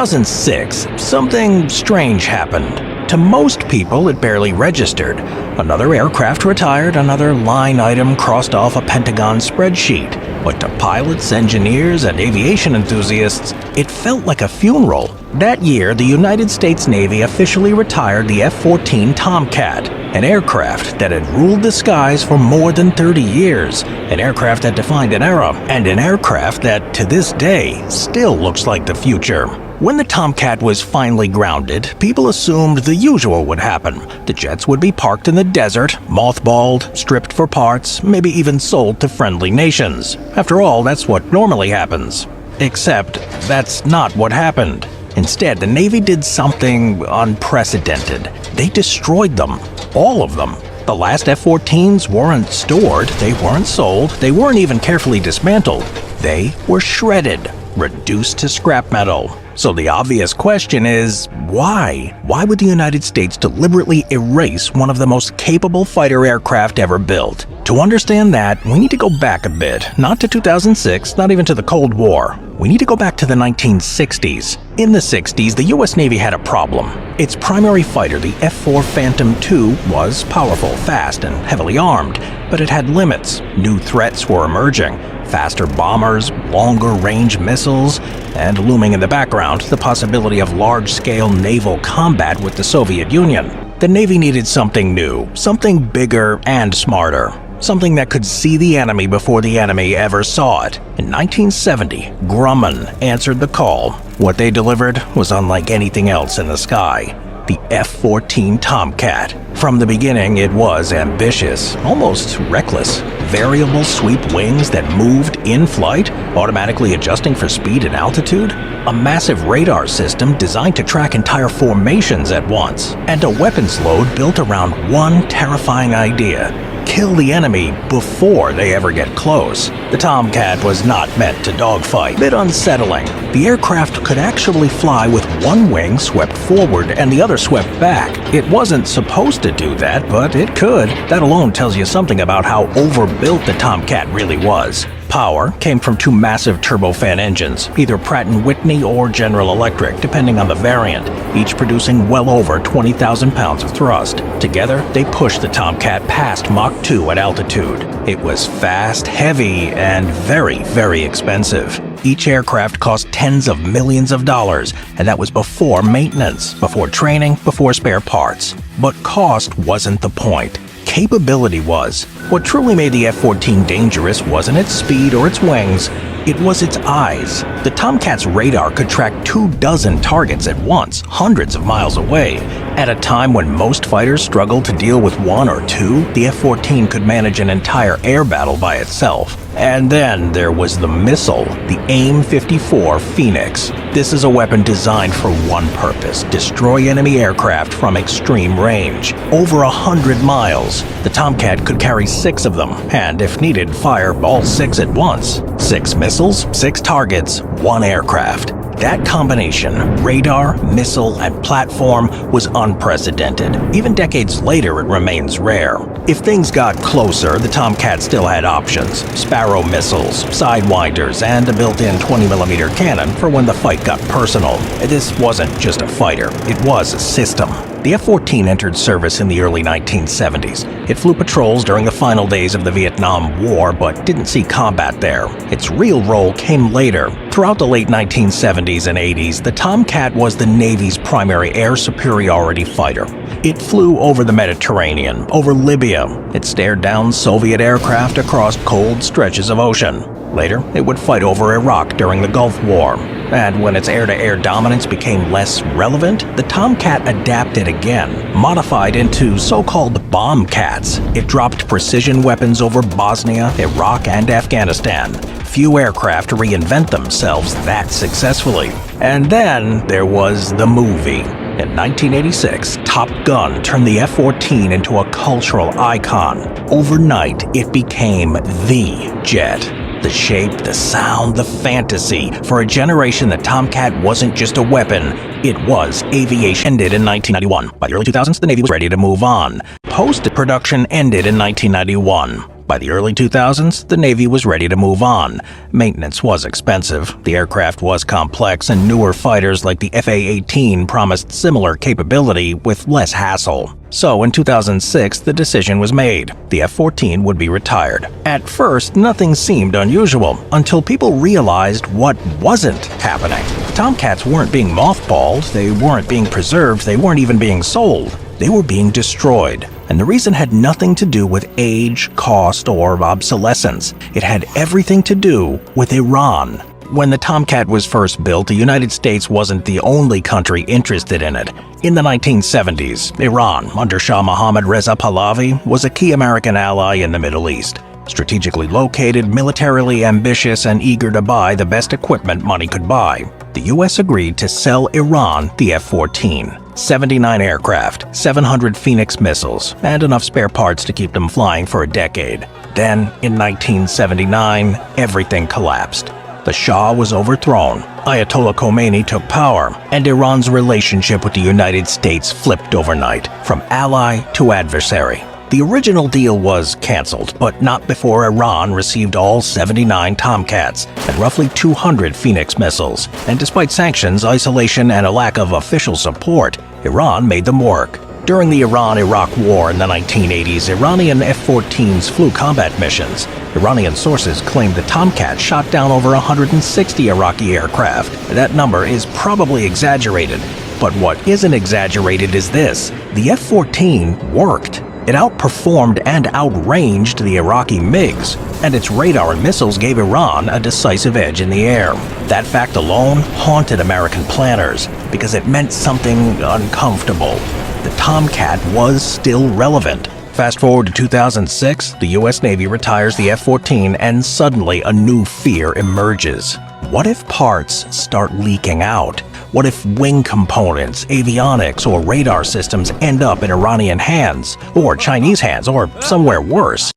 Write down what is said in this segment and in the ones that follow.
2006, something strange happened. To most people, it barely registered. Another aircraft retired, another line item crossed off a Pentagon spreadsheet. But to pilots, engineers, and aviation enthusiasts, it felt like a funeral. That year, the United States Navy officially retired the F14-Tomcat, an aircraft that had ruled the skies for more than 30 years, an aircraft that defined an era, and an aircraft that, to this day, still looks like the future. When the Tomcat was finally grounded, people assumed the usual would happen. The jets would be parked in the desert, mothballed, stripped for parts, maybe even sold to friendly nations. After all, that's what normally happens. Except, that's not what happened. Instead, the Navy did something unprecedented. They destroyed them. All of them. The last F-14s weren't stored, they weren't sold, they weren't even carefully dismantled. They were shredded, reduced to scrap metal. So the obvious question is, why? Why would the United States deliberately erase one of the most capable fighter aircraft ever built? To understand that, we need to go back a bit, not to 2006, not even to the Cold War. We need to go back to the 1960s. In the 60s, the US Navy had a problem. Its primary fighter, the F-4 Phantom II, was powerful, fast, and heavily armed, but it had limits. New threats were emerging. Faster bombers, longer-range missiles, and looming in the background, the possibility of large-scale naval combat with the Soviet Union. The Navy needed something new, something bigger and smarter, something that could see the enemy before the enemy ever saw it. In 1970, Grumman answered the call. What they delivered was unlike anything else in the sky. The F-14 Tomcat. From the beginning, it was ambitious, almost reckless. Variable sweep wings that moved in flight, automatically adjusting for speed and altitude. A massive radar system designed to track entire formations at once. And a weapons load built around one terrifying idea: kill the enemy before they ever get close. The Tomcat was not meant to dogfight. A bit unsettling. The aircraft could actually fly with one wing swept forward and the other swept back. It wasn't supposed to do that, but it could. That alone tells you something about how overbuilt the Tomcat really was. Power came from two massive turbofan engines, either Pratt & Whitney or General Electric, depending on the variant, each producing well over 20,000 pounds of thrust. Together, they pushed the Tomcat past Mach 2 at altitude. It was fast, heavy, and very, very expensive. Each aircraft cost tens of millions of dollars, and that was before maintenance, before training, before spare parts. But cost wasn't the point. Capability was. What truly made the F-14 dangerous wasn't its speed or its wings, it was its eyes. The Tomcat's radar could track 24 targets at once, hundreds of miles away. At a time when most fighters struggled to deal with one or two, the F-14 could manage an entire air battle by itself. And then there was the missile, the AIM-54 Phoenix. This is a weapon designed for one purpose: destroy enemy aircraft from extreme range. Over 100 miles. The Tomcat could carry 6 of them, and if needed, fire all 6 at once. 6 missiles, 6 targets, 1 aircraft. That combination, radar, missile, and platform, was unprecedented. Even decades later, it remains rare. If things got closer, the Tomcat still had options: Sparrow missiles, Sidewinders, and a built-in 20mm cannon for when the fight got personal. This wasn't just a fighter, it was a system. The F-14 entered service in the early 1970s. It flew patrols during the final days of the Vietnam War, but didn't see combat there. Its real role came later. Throughout the late 1970s and 80s, the Tomcat was the Navy's primary air superiority fighter. It flew over the Mediterranean, over Libya. It stared down Soviet aircraft across cold stretches of ocean. Later, it would fight over Iraq during the Gulf War. And when its air-to-air dominance became less relevant, the Tomcat adapted again, modified into so-called bombcats. It dropped precision weapons over Bosnia, Iraq, and Afghanistan. Few aircraft reinvent themselves that successfully. And then there was the movie. In 1986, Top Gun turned the F-14 into a cultural icon. Overnight, it became the jet. The shape, the sound, the fantasy. For a generation, the Tomcat wasn't just a weapon, it was aviation. Ended in 1991. By the early 2000s, the Navy was ready to move on. Post-production ended in 1991. By the early 2000s, the Navy was ready to move on. Maintenance was expensive, the aircraft was complex, and newer fighters like the F-18 promised similar capability with less hassle. So in 2006, the decision was made. The F-14 would be retired. At first, nothing seemed unusual until people realized what wasn't happening. Tomcats weren't being mothballed, they weren't being preserved, they weren't even being sold. They were being destroyed. And the reason had nothing to do with age, cost, or obsolescence. It had everything to do with Iran. When the Tomcat was first built, the United States wasn't the only country interested in it. In the 1970s, Iran, under Shah Mohammad Reza Pahlavi, was a key American ally in the Middle East. Strategically located, militarily ambitious, and eager to buy the best equipment money could buy, the U.S. agreed to sell Iran the F-14. 79 aircraft, 700 Phoenix missiles, and enough spare parts to keep them flying for a decade. Then, in 1979, everything collapsed. The Shah was overthrown, Ayatollah Khomeini took power, and Iran's relationship with the United States flipped overnight, from ally to adversary. The original deal was canceled, but not before Iran received all 79 Tomcats and roughly 200 Phoenix missiles. And despite sanctions, isolation, and a lack of official support, Iran made them work. During the Iran-Iraq War in the 1980s, Iranian F-14s flew combat missions. Iranian sources claimed the Tomcat shot down over 160 Iraqi aircraft. That number is probably exaggerated, but what isn't exaggerated is this: the F-14 worked. It outperformed and outranged the Iraqi MiGs, and its radar and missiles gave Iran a decisive edge in the air. That fact alone haunted American planners because it meant something uncomfortable. The Tomcat was still relevant. Fast forward to 2006, the U.S. Navy retires the F-14, and suddenly a new fear emerges. What if parts start leaking out? What if wing components, avionics, or radar systems end up in Iranian hands, or Chinese hands, or somewhere worse?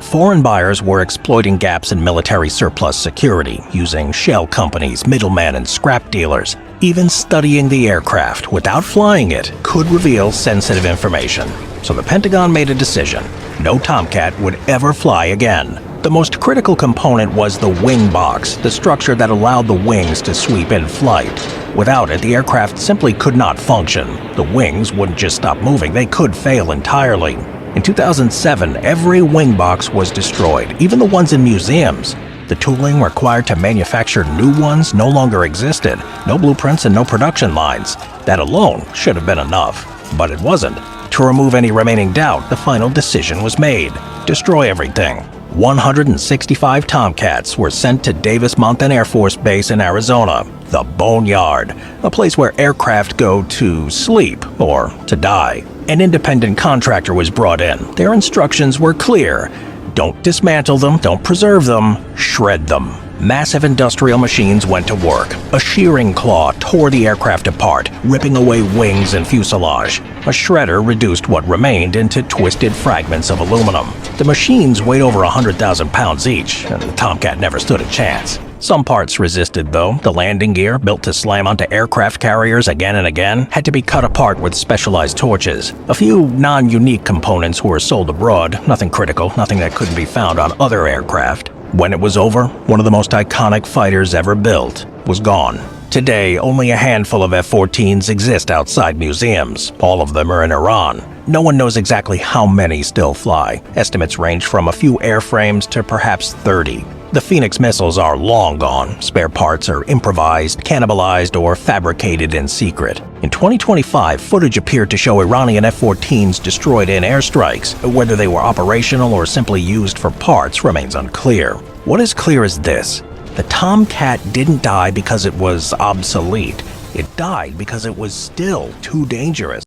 Foreign buyers were exploiting gaps in military surplus security, using shell companies, middlemen, and scrap dealers. Even studying the aircraft without flying it could reveal sensitive information. So the Pentagon made a decision. No Tomcat would ever fly again. The most critical component was the wing box, the structure that allowed the wings to sweep in flight. Without it, the aircraft simply could not function. The wings wouldn't just stop moving, they could fail entirely. In 2007, every wing box was destroyed, even the ones in museums. The tooling required to manufacture new ones no longer existed. No blueprints and no production lines. That alone should have been enough. But it wasn't. To remove any remaining doubt, the final decision was made. Destroy everything. 165 Tomcats were sent to Davis-Monthan Air Force Base in Arizona, the Boneyard, a place where aircraft go to sleep or to die. An independent contractor was brought in. Their instructions were clear. Don't dismantle them, don't preserve them, shred them. Massive industrial machines went to work. A shearing claw tore the aircraft apart, ripping away wings and fuselage. A shredder reduced what remained into twisted fragments of aluminum. The machines weighed over 100,000 pounds each, and the Tomcat never stood a chance. Some parts resisted, though. The landing gear, built to slam onto aircraft carriers again and again, had to be cut apart with specialized torches. A few non-unique components were sold abroad, nothing critical, nothing that couldn't be found on other aircraft. When it was over, one of the most iconic fighters ever built was gone. Today, only a handful of F-14s exist outside museums. All of them are in Iran. No one knows exactly how many still fly. Estimates range from a few airframes to perhaps 30. The Phoenix missiles are long gone. Spare parts are improvised, cannibalized, or fabricated in secret. In 2025, footage appeared to show Iranian F-14s destroyed in airstrikes. Whether they were operational or simply used for parts remains unclear. What is clear is this: the Tomcat didn't die because it was obsolete. It died because it was still too dangerous.